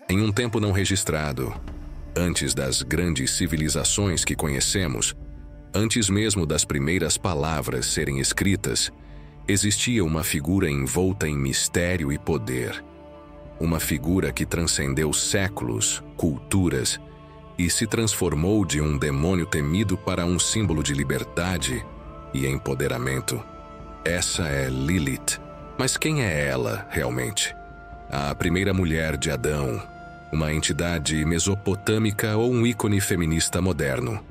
Em um tempo não registrado, antes das grandes civilizações que conhecemos, antes mesmo das primeiras palavras serem escritas, existia uma figura envolta em mistério e poder. Uma figura que transcendeu séculos, culturas e se transformou de um demônio temido para um símbolo de liberdade e empoderamento. Essa é Lilith. Mas quem é ela, realmente? A primeira mulher de Adão, uma entidade mesopotâmica ou um ícone feminista moderno?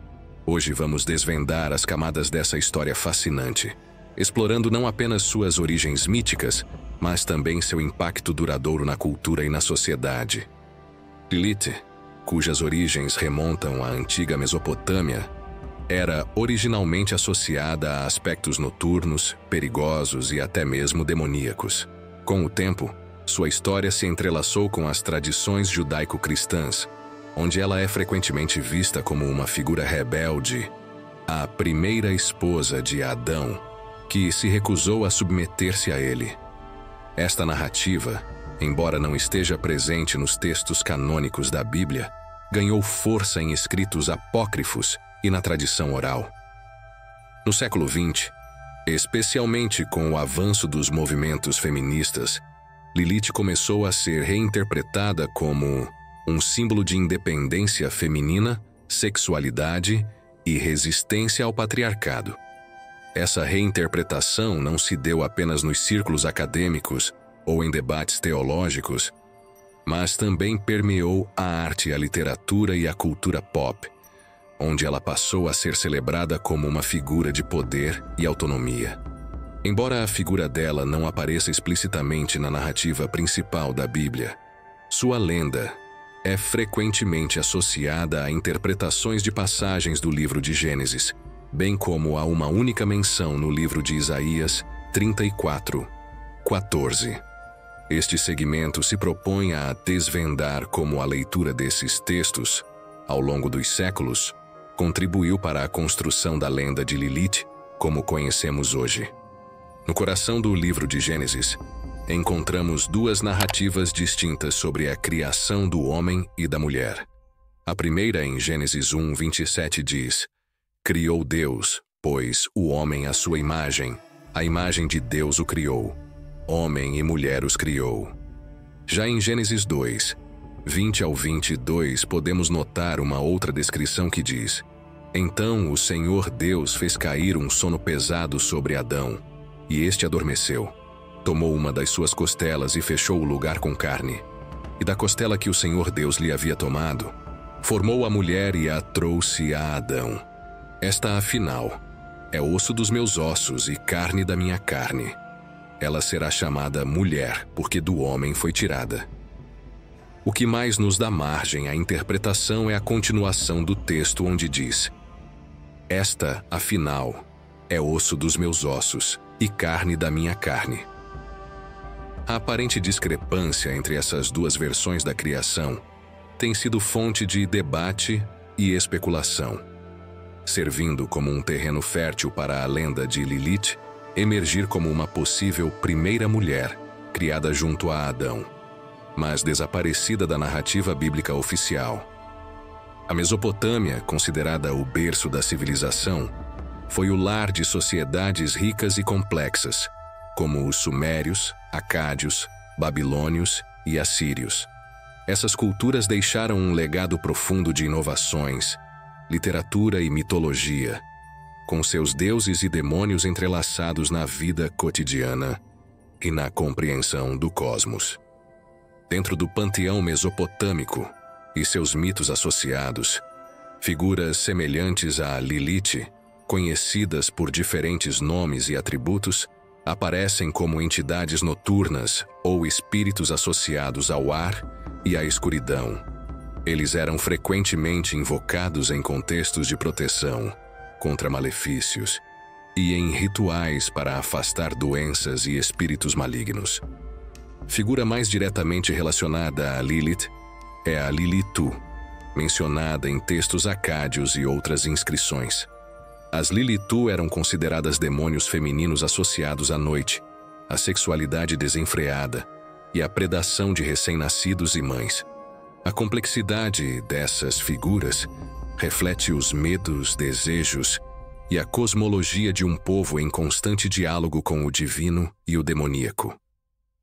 Hoje vamos desvendar as camadas dessa história fascinante, explorando não apenas suas origens míticas, mas também seu impacto duradouro na cultura e na sociedade. Lilith, cujas origens remontam à antiga Mesopotâmia, era originalmente associada a aspectos noturnos, perigosos e até mesmo demoníacos. Com o tempo, sua história se entrelaçou com as tradições judaico-cristãs, onde ela é frequentemente vista como uma figura rebelde, a primeira esposa de Adão, que se recusou a submeter-se a ele. Esta narrativa, embora não esteja presente nos textos canônicos da Bíblia, ganhou força em escritos apócrifos e na tradição oral. No século XX, especialmente com o avanço dos movimentos feministas, Lilith começou a ser reinterpretada como um símbolo de independência feminina, sexualidade e resistência ao patriarcado. Essa reinterpretação não se deu apenas nos círculos acadêmicos ou em debates teológicos, mas também permeou a arte, a literatura e a cultura pop, onde ela passou a ser celebrada como uma figura de poder e autonomia. Embora a figura dela não apareça explicitamente na narrativa principal da Bíblia, sua lenda é frequentemente associada a interpretações de passagens do livro de Gênesis, bem como a uma única menção no livro de Isaías 34:14. Este segmento se propõe a desvendar como a leitura desses textos, ao longo dos séculos, contribuiu para a construção da lenda de Lilith, como conhecemos hoje. No coração do livro de Gênesis, encontramos duas narrativas distintas sobre a criação do homem e da mulher. A primeira, em Gênesis 1:27, diz: Criou Deus, pois, o homem à sua imagem, a imagem de Deus o criou. Homem e mulher os criou. Já em Gênesis 2:20-22, podemos notar uma outra descrição que diz: Então o Senhor Deus fez cair um sono pesado sobre Adão, e este adormeceu. Tomou uma das suas costelas e fechou o lugar com carne. E da costela que o Senhor Deus lhe havia tomado, formou a mulher e a trouxe a Adão. Esta, afinal, é osso dos meus ossos e carne da minha carne. Ela será chamada mulher, porque do homem foi tirada. O que mais nos dá margem à interpretação é a continuação do texto, onde diz: Esta, afinal, é osso dos meus ossos e carne da minha carne. A aparente discrepância entre essas duas versões da criação tem sido fonte de debate e especulação, servindo como um terreno fértil para a lenda de Lilith emergir como uma possível primeira mulher criada junto a Adão, mas desaparecida da narrativa bíblica oficial. A Mesopotâmia, considerada o berço da civilização, foi o lar de sociedades ricas e complexas, como os sumérios, acádios, babilônios e assírios. Essas culturas deixaram um legado profundo de inovações, literatura e mitologia, com seus deuses e demônios entrelaçados na vida cotidiana e na compreensão do cosmos. Dentro do panteão mesopotâmico e seus mitos associados, figuras semelhantes a Lilith, conhecidas por diferentes nomes e atributos, aparecem como entidades noturnas ou espíritos associados ao ar e à escuridão. Eles eram frequentemente invocados em contextos de proteção contra malefícios e em rituais para afastar doenças e espíritos malignos. Figura mais diretamente relacionada a Lilith é a Lilitu, mencionada em textos acádios e outras inscrições. As Lilitu eram consideradas demônios femininos associados à noite, à sexualidade desenfreada e à predação de recém-nascidos e mães. A complexidade dessas figuras reflete os medos, desejos e a cosmologia de um povo em constante diálogo com o divino e o demoníaco.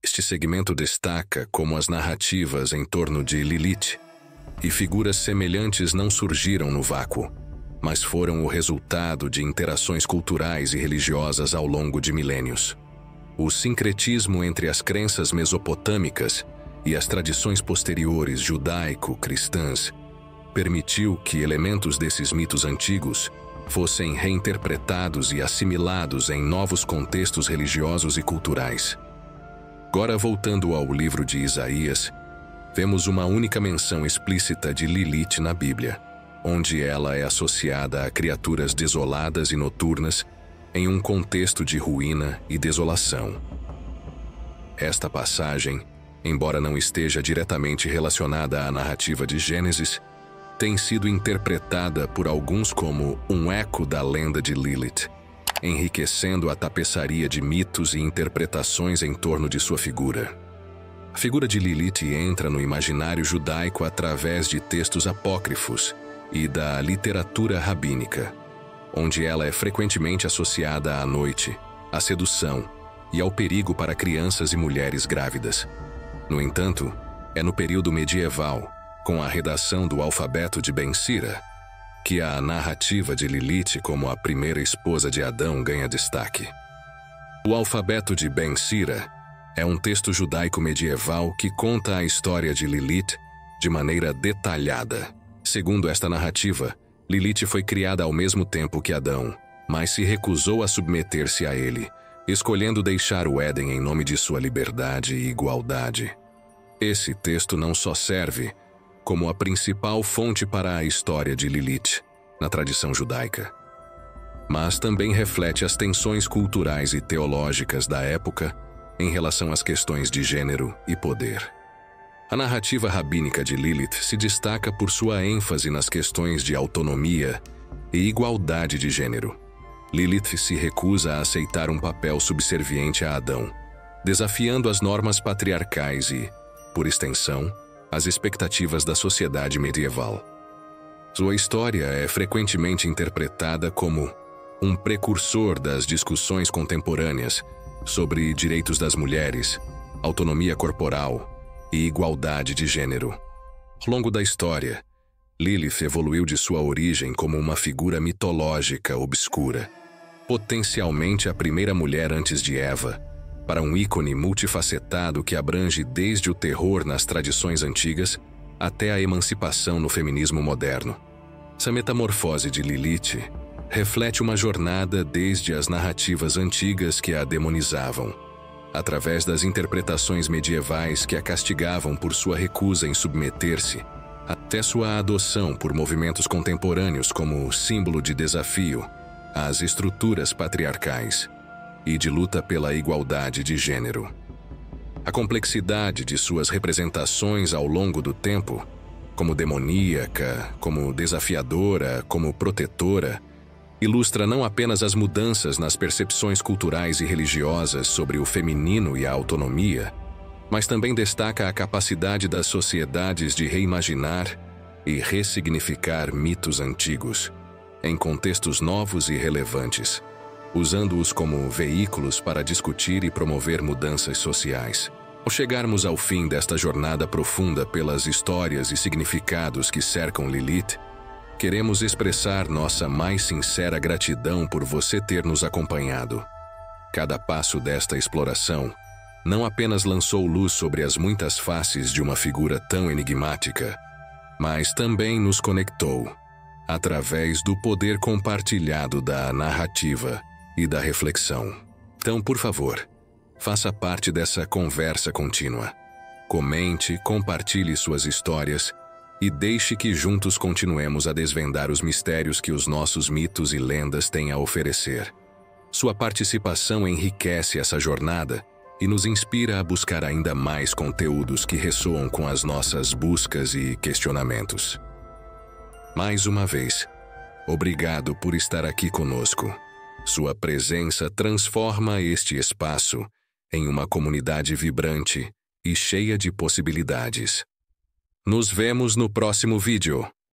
Este segmento destaca como as narrativas em torno de Lilith e figuras semelhantes não surgiram no vácuo, mas foram o resultado de interações culturais e religiosas ao longo de milênios. O sincretismo entre as crenças mesopotâmicas e as tradições posteriores judaico-cristãs permitiu que elementos desses mitos antigos fossem reinterpretados e assimilados em novos contextos religiosos e culturais. Agora, voltando ao livro de Isaías, vemos uma única menção explícita de Lilith na Bíblia, onde ela é associada a criaturas desoladas e noturnas em um contexto de ruína e desolação. Esta passagem, embora não esteja diretamente relacionada à narrativa de Gênesis, tem sido interpretada por alguns como um eco da lenda de Lilith, enriquecendo a tapeçaria de mitos e interpretações em torno de sua figura. A figura de Lilith entra no imaginário judaico através de textos apócrifos e da literatura rabínica, onde ela é frequentemente associada à noite, à sedução e ao perigo para crianças e mulheres grávidas. No entanto, é no período medieval, com a redação do alfabeto de Ben Sira, que a narrativa de Lilith como a primeira esposa de Adão ganha destaque. O alfabeto de Ben Sira é um texto judaico medieval que conta a história de Lilith de maneira detalhada. Segundo esta narrativa, Lilith foi criada ao mesmo tempo que Adão, mas se recusou a submeter-se a ele, escolhendo deixar o Éden em nome de sua liberdade e igualdade. Esse texto não só serve como a principal fonte para a história de Lilith, na tradição judaica, mas também reflete as tensões culturais e teológicas da época em relação às questões de gênero e poder. A narrativa rabínica de Lilith se destaca por sua ênfase nas questões de autonomia e igualdade de gênero. Lilith se recusa a aceitar um papel subserviente a Adão, desafiando as normas patriarcais e, por extensão, as expectativas da sociedade medieval. Sua história é frequentemente interpretada como um precursor das discussões contemporâneas sobre direitos das mulheres, autonomia corporal e igualdade de gênero. Ao longo da história, Lilith evoluiu de sua origem como uma figura mitológica obscura, potencialmente a primeira mulher antes de Eva, para um ícone multifacetado que abrange desde o terror nas tradições antigas até a emancipação no feminismo moderno. Essa metamorfose de Lilith reflete uma jornada desde as narrativas antigas que a demonizavam, através das interpretações medievais que a castigavam por sua recusa em submeter-se, até sua adoção por movimentos contemporâneos como símbolo de desafio às estruturas patriarcais e de luta pela igualdade de gênero. A complexidade de suas representações ao longo do tempo, como demoníaca, como desafiadora, como protetora, ilustra não apenas as mudanças nas percepções culturais e religiosas sobre o feminino e a autonomia, mas também destaca a capacidade das sociedades de reimaginar e ressignificar mitos antigos, em contextos novos e relevantes, usando-os como veículos para discutir e promover mudanças sociais. Ao chegarmos ao fim desta jornada profunda pelas histórias e significados que cercam Lilith, queremos expressar nossa mais sincera gratidão por você ter nos acompanhado. Cada passo desta exploração não apenas lançou luz sobre as muitas faces de uma figura tão enigmática, mas também nos conectou, através do poder compartilhado da narrativa e da reflexão. Então, por favor, faça parte dessa conversa contínua. Comente, compartilhe suas histórias e deixe que juntos continuemos a desvendar os mistérios que os nossos mitos e lendas têm a oferecer. Sua participação enriquece essa jornada e nos inspira a buscar ainda mais conteúdos que ressoam com as nossas buscas e questionamentos. Mais uma vez, obrigado por estar aqui conosco. Sua presença transforma este espaço em uma comunidade vibrante e cheia de possibilidades. Nos vemos no próximo vídeo.